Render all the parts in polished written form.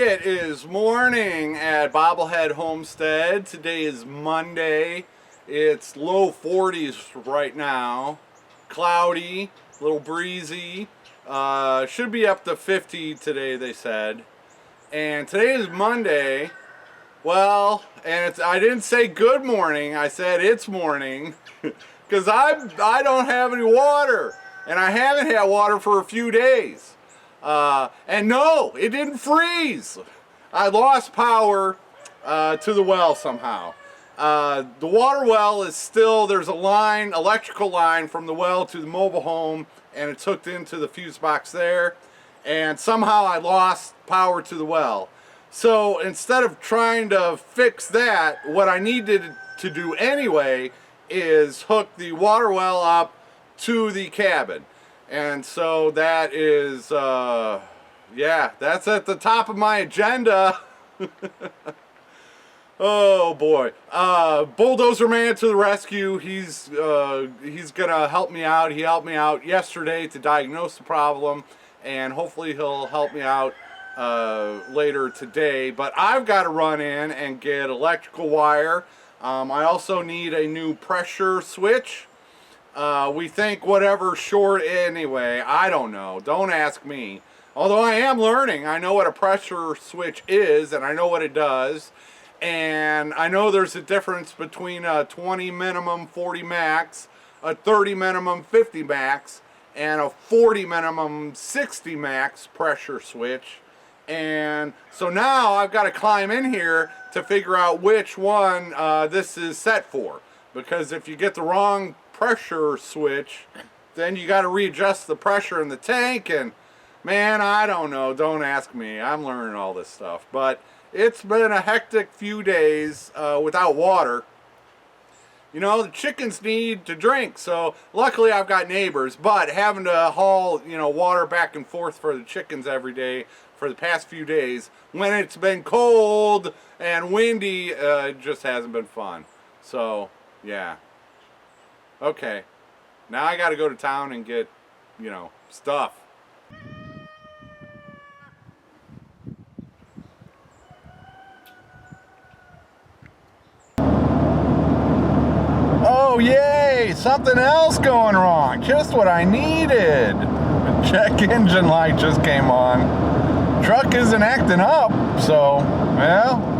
It is morning at Bobblehead Homestead. Today is Monday. It's low 40s right now. Cloudy, a little breezy. Should be up to 50 today, they said. And today is Monday. Well, and I didn't say good morning, I said it's morning. Because I don't have any water. And I haven't had water for a few days. And no, it didn't freeze. I lost power to the well somehow. The water well is still, there's a line, electrical line from the well to the mobile home, and it's hooked into the fuse box there. And somehow I lost power to the well. So instead of trying to fix that, what I needed to do anyway is hook the water well up to the cabin. And so that is, yeah, that's at the top of my agenda. Oh boy. Bulldozer man to the rescue. He's gonna help me out. He helped me out yesterday to diagnose the problem, and hopefully he'll help me out later today. But I've got to run in and get electrical wire. I also need a new pressure switch. We think whatever's short anyway. I don't know. Don't ask me. Although I am learning. I know what a pressure switch is, and I know what it does. And I know there's a difference between a 20 minimum, 40 max, a 30 minimum, 50 max, and a 40 minimum, 60 max pressure switch. And so now I've got to climb in here to figure out which one this is set for. Because if you get the wrong pressure switch, then you got to readjust the pressure in the tank, and man, I don't know. Don't ask me. I'm learning all this stuff. But it's been a hectic few days without water. You know, the chickens need to drink, so luckily I've got neighbors, but having to haul, you know, water back and forth for the chickens every day for the past few days, when it's been cold and windy, it just hasn't been fun. So, yeah. Okay, now I gotta go to town and get, you know, stuff. Oh yay, something else going wrong, just what I needed. The check engine light just came on. Truck isn't acting up, so, well,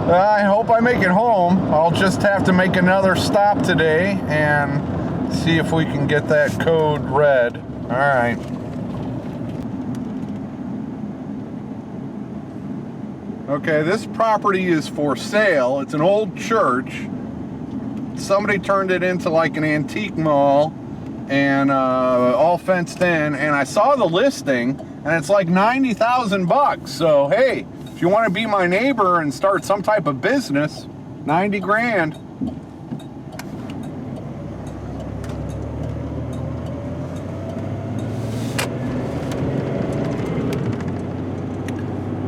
I hope I make it home. I'll just have to make another stop today and see if we can get that code read. All right. Okay, this property is for sale. It's an old church. Somebody turned it into like an antique mall and all fenced in. And I saw the listing, and it's like $90,000. So hey, if you want to be my neighbor and start some type of business, 90 grand.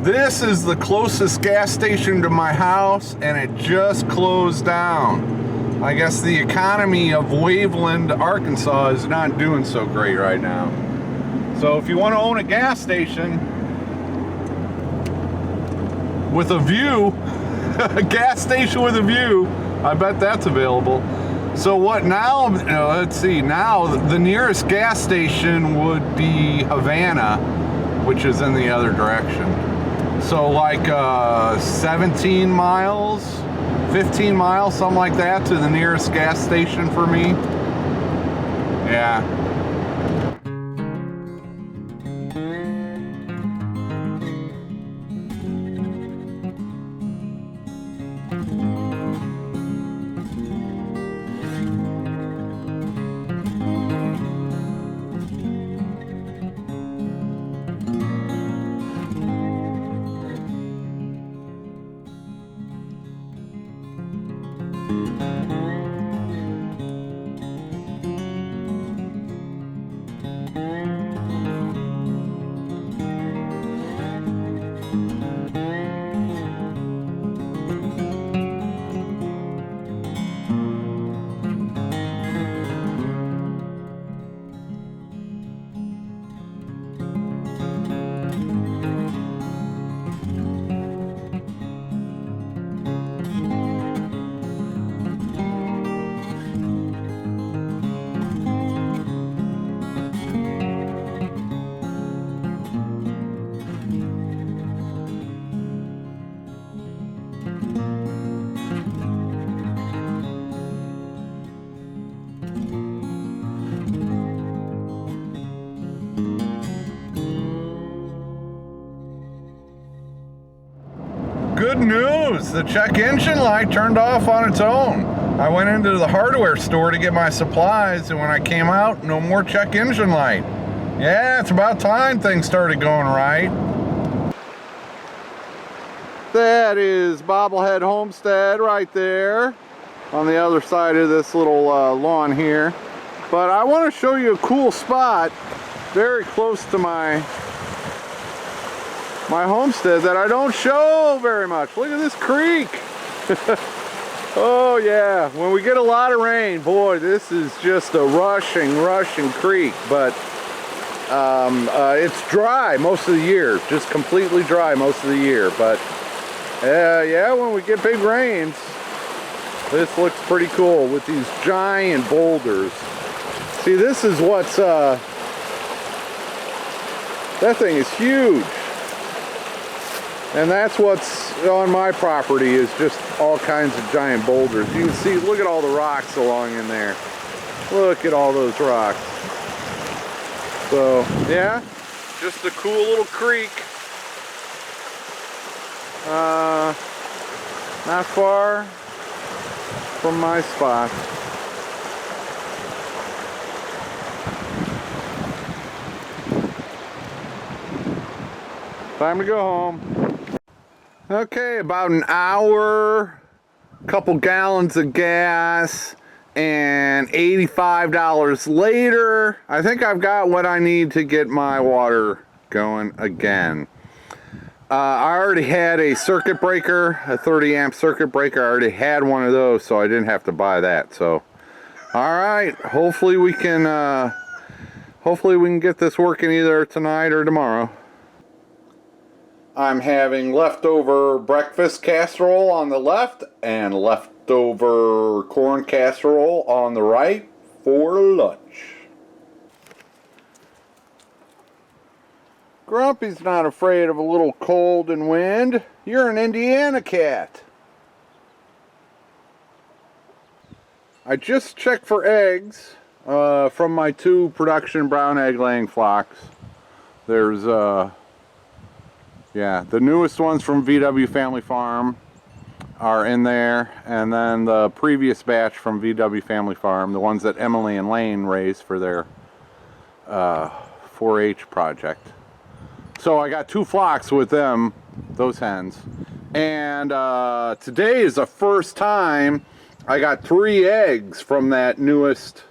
This is the closest gas station to my house, and it just closed down. I guess the economy of Waveland, Arkansas is not doing so great right now. So if you want to own a gas station with a view, a gas station with a view, I bet that's available. So what now, let's see, now the nearest gas station would be Havana, which is in the other direction. So like 17 miles, 15 miles, something like that, to the nearest gas station for me. Yeah. good news. The check engine light turned off on its own. I went into the hardware store to get my supplies, and when I came out, no more check engine light. Yeah, it's about time things started going right. That is Bobblehead Homestead right there on the other side of this little lawn here. But I want to show you a cool spot very close to my homestead that I don't show very much. Look at this creek. Oh yeah, when we get a lot of rain, boy, this is just a rushing creek. But it's dry most of the year, just completely dry most of the year. But yeah, when we get big rains, this looks pretty cool with these giant boulders. See, this is what's that thing is huge. And that's what's on my property, is just all kinds of giant boulders. You can see, look at all the rocks along in there. Look at all those rocks. So, yeah, just a cool little creek. Not far from my spot. Time to go home. Okay, about an hour, couple gallons of gas, and $85 later, I think I've got what I need to get my water going again. I already had a circuit breaker, a 30 amp circuit breaker. I already had one of those, so I didn't have to buy that. So, all right, hopefully we can get this working either tonight or tomorrow. I'm having leftover breakfast casserole on the left and leftover corn casserole on the right for lunch. Grumpy's not afraid of a little cold and wind. You're an Indiana cat. I just checked for eggs from my 2 production brown egg laying flocks. There's yeah, the newest ones from VW Family Farm are in there, and then the previous batch from VW Family Farm, the ones that Emily and Lane raised for their 4-H project. So I got 2 flocks with them, those hens, and today is the first time I got 3 eggs from that newest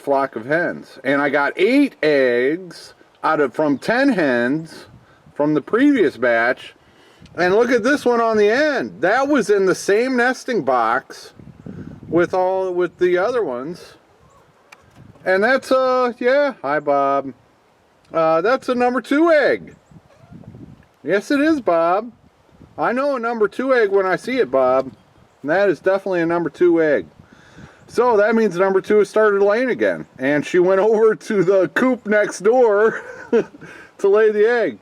flock of hens, and I got 8 eggs from 10 hens from the previous batch. And look at this one on the end. That was in the same nesting box with the other ones. And that's yeah, hi Bob. That's a number 2 egg. Yes, it is, Bob. I know a number 2 egg when I see it, Bob. And that is definitely a number 2 egg. So that means number 2 has started laying again. And she went over to the coop next door to lay the egg.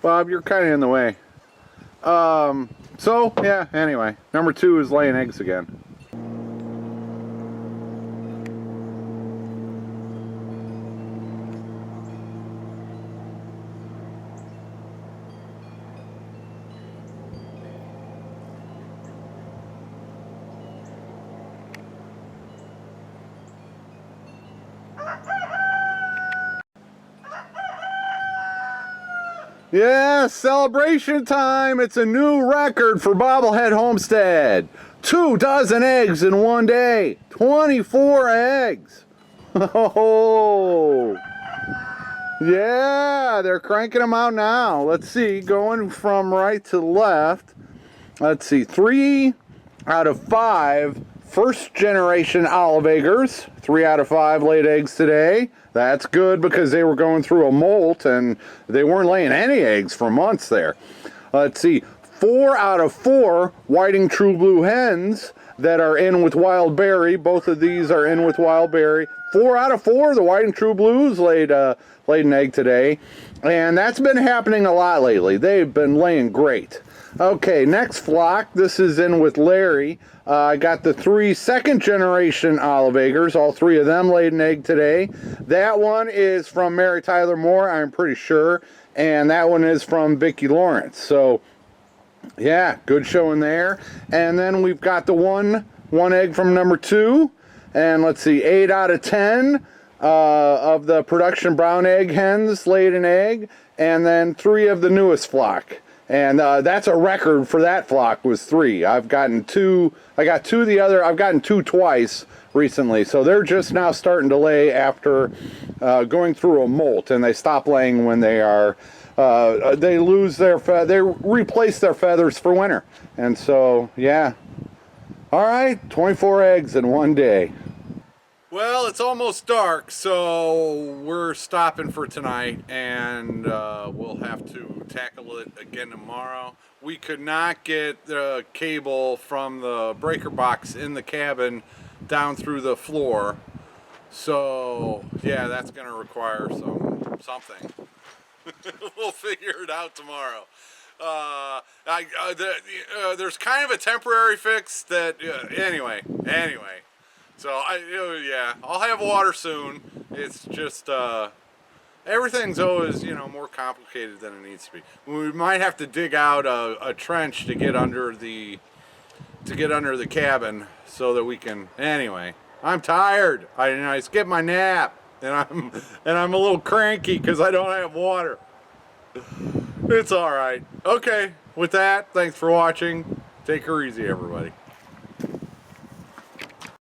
Bob, you're kind of in the way. So, yeah, anyway. Number 2 is laying eggs again. Yeah, celebration time. It's a new record for Bobblehead Homestead. 2 dozen eggs in one day. 24 eggs. Oh, yeah, they're cranking them out now. Let's see, going from right to left. Let's see, 3 out of 5 first generation olive eggers. 3 out of 5 laid eggs today. That's good because they were going through a molt and they weren't laying any eggs for months there. Let's see, 4 out of 4 whiting true blue hens that are in with wild berry. Both of these are in with wild berry. 4 out of 4 the whiting true blues laid an egg today. And that's been happening a lot lately. They've been laying great. Okay, next flock. This is in with Larry. I got the 3 second-generation olive eggers. All 3 of them laid an egg today. That one is from Mary Tyler Moore, I'm pretty sure. And that one is from Vicki Lawrence. So, yeah, good showing there. And then we've got the one egg from number 2. And let's see, 8 out of 10 of the production brown egg hens laid an egg. And then 3 of the newest flock. And that's a record for that flock, was 3. I've gotten 2. I got 2 the other. I've gotten 2 twice recently. So they're just now starting to lay after going through a molt, and they stop laying when they are they lose their they replace their feathers for winter. And so yeah. All right, 24 eggs in one day. Well, it's almost dark, so we're stopping for tonight, and we'll have to tackle it again tomorrow. We could not get the cable from the breaker box in the cabin down through the floor, so yeah, that's going to require something. We'll figure it out tomorrow. There's kind of a temporary fix that, anyway. So yeah, I'll have water soon. It's just everything's always, more complicated than it needs to be. We might have to dig out a trench to get under the cabin so that we can. Anyway, I'm tired. I skipped my nap, and I'm a little cranky because I don't have water. It's all right. Okay, with that, thanks for watching. Take her easy, everybody.